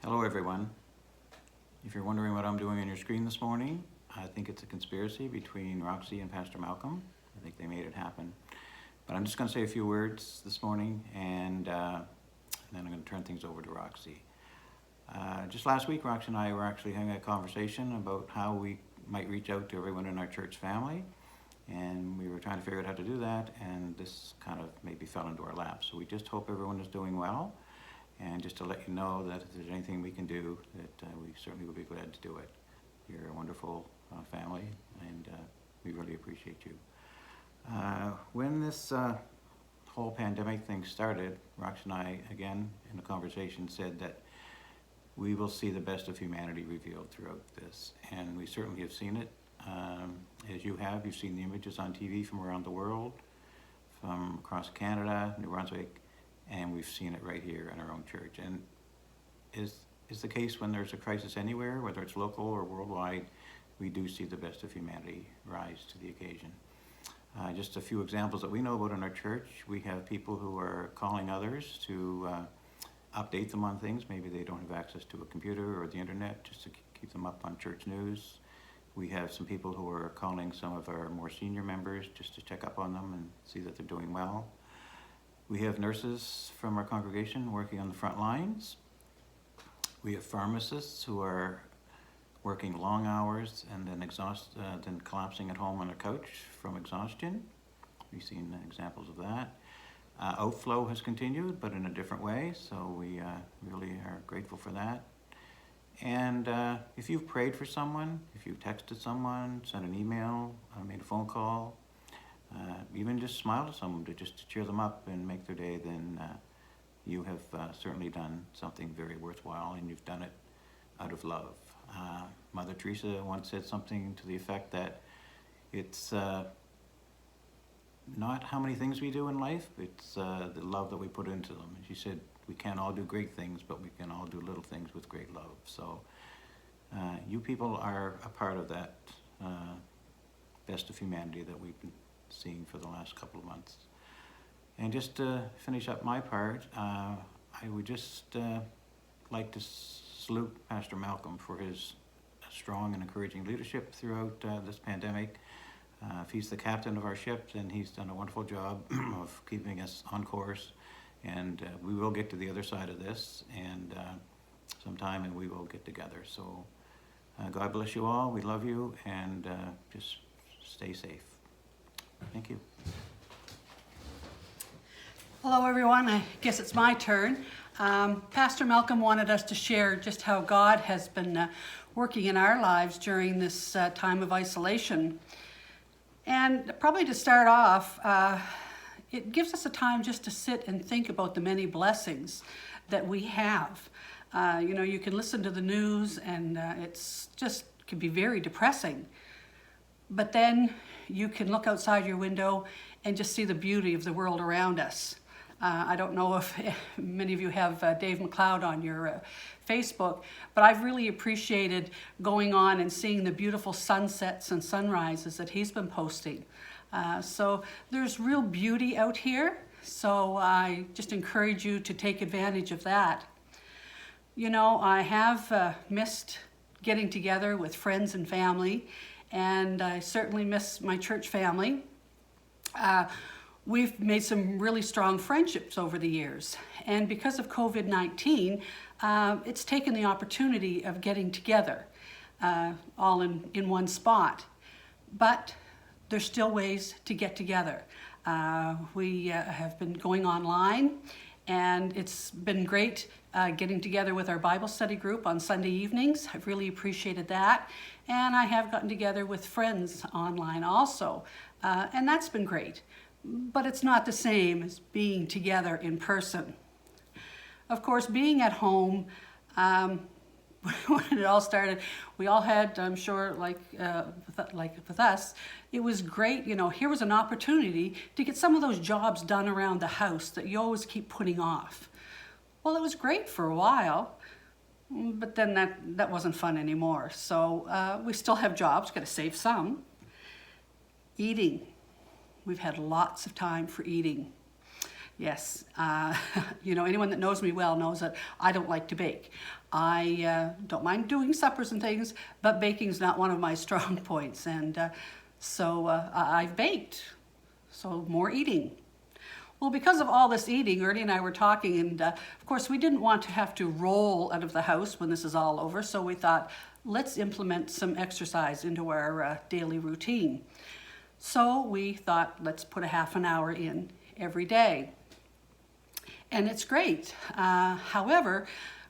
Hello everyone. If you're wondering what I'm doing on your screen this morning, I think it's a conspiracy between Roxy and Pastor Malcolm. I think they made it happen. But I'm just going to say a few words this morning and then I'm going to turn things over to Roxy. Just last week, Roxy and I were actually having a conversation about how we might reach out to everyone in our church family. And we were trying to figure out how to do that, and this kind of maybe fell into our lap. So we just hope everyone is doing well. And just to let you know that if there's anything we can do, that we certainly would be glad to do it. You're a wonderful family, and we really appreciate you. When this whole pandemic thing started, Rox and I, again, in a conversation, said that we will see the best of humanity revealed throughout this. And we certainly have seen it. As you have, you've seen the images on TV from around the world, from across Canada, New Brunswick, and we've seen it right here in our own church. And is the case when there's a crisis anywhere, whether it's local or worldwide, we do see the best of humanity rise to the occasion. Just a few examples that we know about in our church. We have people who are calling others to update them on things. Maybe they don't have access to a computer or the internet, just to keep them up on church news. We have some people who are calling some of our more senior members just to check up on them and see that they're doing well. We have nurses from our congregation working on the front lines. We have pharmacists who are working long hours and then collapsing at home on a couch from exhaustion. We've seen examples of that. Outflow has continued, but in a different way, so we really are grateful for that. And if you've prayed for someone, if you've texted someone, sent an email, made a phone call, even just smiled at someone to cheer them up and make their day, then you have certainly done something very worthwhile, and you've done it out of love. Mother Teresa once said something to the effect that it's not how many things we do in life, it's the love that we put into them. And she said, we can't all do great things, but we can all do little things with great love. So you people are a part of that best of humanity that we've been seeing for the last couple of months. And just to finish up my part, I would just like to salute Pastor Malcolm for his strong and encouraging leadership throughout this pandemic. If he's the captain of our ship, then he's done a wonderful job of keeping us on course. And we will get to the other side of this and sometime, and we will get together. So God bless you all. We love you, and just stay safe. Thank you. Hello everyone, I guess it's my turn. Pastor Malcolm wanted us to share just how God has been working in our lives during this time of isolation. And probably to start off, it gives us a time just to sit and think about the many blessings that we have. You can listen to the news and it's just can be very depressing. But then you can look outside your window and just see the beauty of the world around us. I don't know if many of you have Dave McLeod on your Facebook, but I've really appreciated going on and seeing the beautiful sunsets and sunrises that he's been posting. So there's real beauty out here, so I just encourage you to take advantage of that. You know, I have missed getting together with friends and family, and I certainly miss my church family. We've made some really strong friendships over the years, and because of COVID-19, it's taken the opportunity of getting together all in one spot. But there's still ways to get together. We have been going online, and it's been great getting together with our Bible study group on Sunday evenings. I've really appreciated that. And I have gotten together with friends online also, and that's been great. But it's not the same as being together in person. Of course, being at home, when it all started, we all had, I'm sure, like with us, it was great. You know, here was an opportunity to get some of those jobs done around the house that you always keep putting off. Well, it was great for a while, but then that wasn't fun anymore. So we still have jobs, got to save some. Eating. We've had lots of time for eating. Yes, anyone that knows me well knows that I don't like to bake. I don't mind doing suppers and things, but baking is not one of my strong points. And so I've baked, so more eating. Well, because of all this eating, Ernie and I were talking, and of course we didn't want to have to roll out of the house when this is all over, so we thought, let's implement some exercise into our daily routine. So we thought, let's put a half an hour in every day. And it's great. However,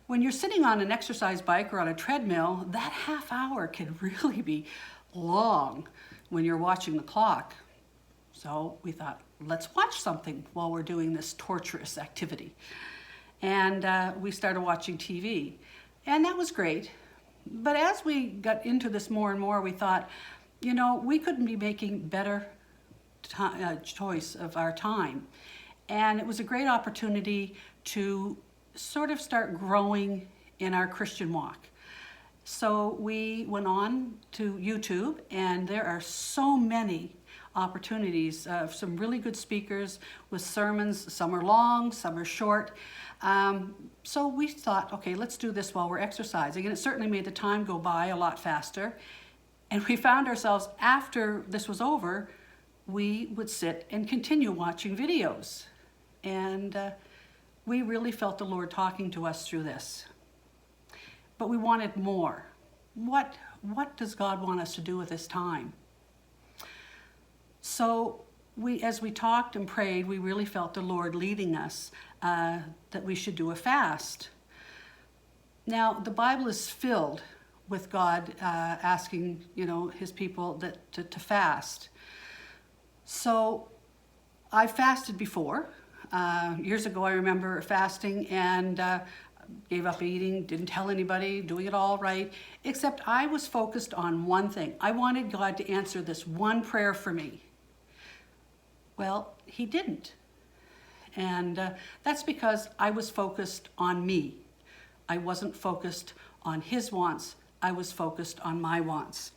when you're sitting on an exercise bike or on a treadmill, that half hour can really be long when you're watching the clock. So we thought, let's watch something while we're doing this torturous activity. And we started watching TV. And that was great. But as we got into this more and more, we thought, we couldn't be making better choice of our time. And it was a great opportunity to sort of start growing in our Christian walk. So we went on to YouTube, and there are so many opportunities of some really good speakers with sermons. Some are long, some are short. So we thought, okay, let's do this while we're exercising. And it certainly made the time go by a lot faster. And we found ourselves, after this was over, we would sit and continue watching videos. And we really felt the Lord talking to us through this. But we wanted more. What does God want us to do with this time? So as we talked and prayed, we really felt the Lord leading us that we should do a fast. Now, the Bible is filled with God asking, his people to fast. So I fasted before. Years ago, I remember fasting and gave up eating, didn't tell anybody, doing it all right, except I was focused on one thing. I wanted God to answer this one prayer for me. Well, he didn't. And that's because I was focused on me. I wasn't focused on his wants. I was focused on my wants.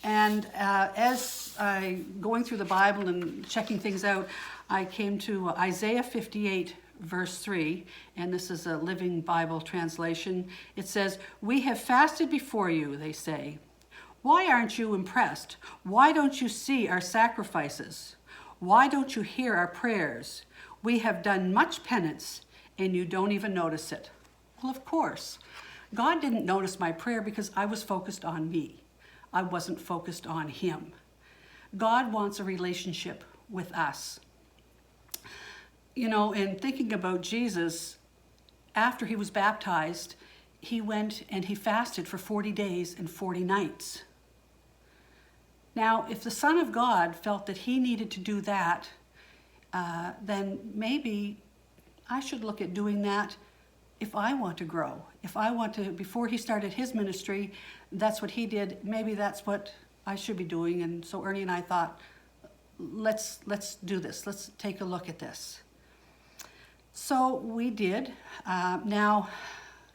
And as I going through the Bible and checking things out, I came to Isaiah 58, verse 3, and this is a Living Bible translation. It says, "We have fasted before you," they say. "Why aren't you impressed? Why don't you see our sacrifices? Why don't you hear our prayers? We have done much penance, and you don't even notice it." Well, of course. God didn't notice my prayer because I was focused on me. I wasn't focused on him. God wants a relationship with us. In thinking about Jesus, after he was baptized, he went and he fasted for 40 days and 40 nights. Now, if the Son of God felt that he needed to do that, then maybe I should look at doing that if I want to grow. If I want to, before he started his ministry, that's what he did. Maybe that's what I should be doing. And so Ernie and I thought, let's do this. Let's take a look at this. So we did. Now,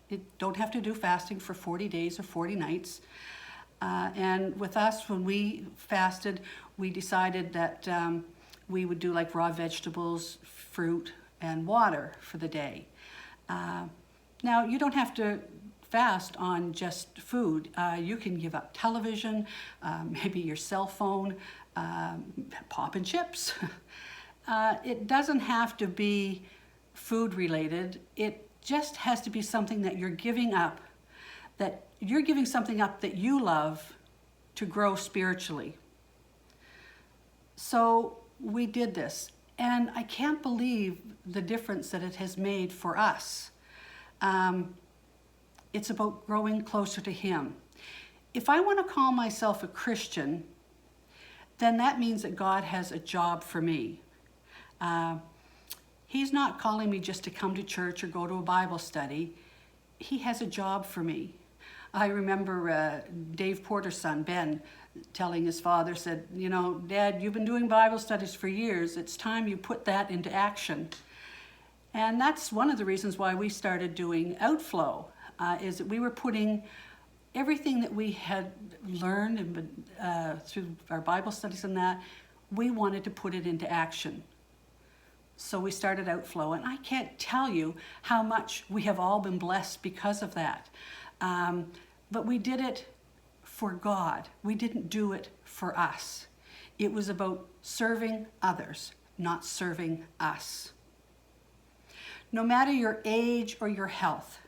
you don't have to do fasting for 40 days or 40 nights. And with us, when we fasted, we decided that we would do like raw vegetables, fruit, and water for the day. Now, you don't have to fast on just food. You can give up television, maybe your cell phone, pop and chips. It doesn't have to be food related. It just has to be something that you're giving up, that you're giving something up that you love to grow spiritually. So we did this, and I can't believe the difference that it has made for us. It's about growing closer to him. If I want to call myself a Christian, then that means that God has a job for me. He's not calling me just to come to church or go to a Bible study. He has a job for me. I remember Dave Porter's son, Ben, telling his father, said, "Dad, you've been doing Bible studies for years. It's time you put that into action." And that's one of the reasons why we started doing Outflow, is that we were putting everything that we had learned and through our Bible studies and that, we wanted to put it into action. So we started Outflow, and I can't tell you how much we have all been blessed because of that. But we did it for God. We didn't do it for us. It was about serving others, not serving us. No matter your age or your health,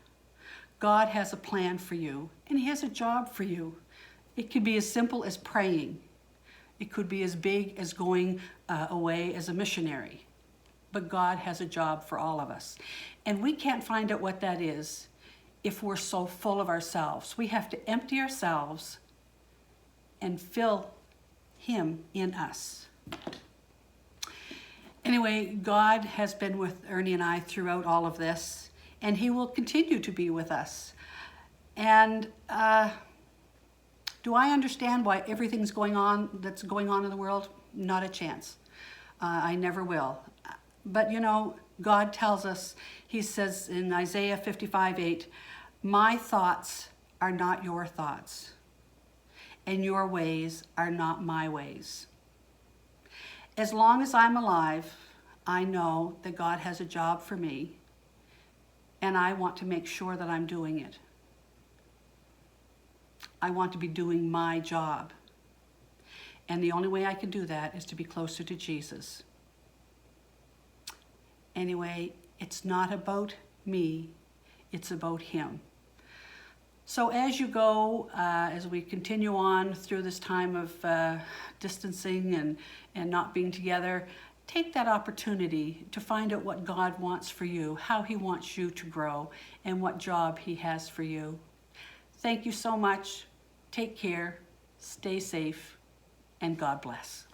God has a plan for you, and He has a job for you. It could be as simple as praying. It could be as big as going away as a missionary. But God has a job for all of us. And we can't find out what that is if we're so full of ourselves. We have to empty ourselves and fill Him in us. Anyway, God has been with Ernie and I throughout all of this, and He will continue to be with us. And do I understand why everything's going on that's going on in the world? Not a chance. I never will. But you know, God tells us, He says in Isaiah 55:8, my thoughts are not your thoughts, and your ways are not my ways. As long as I'm alive, I know that God has a job for me, and I want to make sure that I'm doing it. I want to be doing my job. And the only way I can do that is to be closer to Jesus. Anyway, it's not about me, it's about Him. So as you go, as we continue on through this time of distancing and not being together, take that opportunity to find out what God wants for you, how He wants you to grow, and what job He has for you. Thank you so much. Take care, stay safe, and God bless.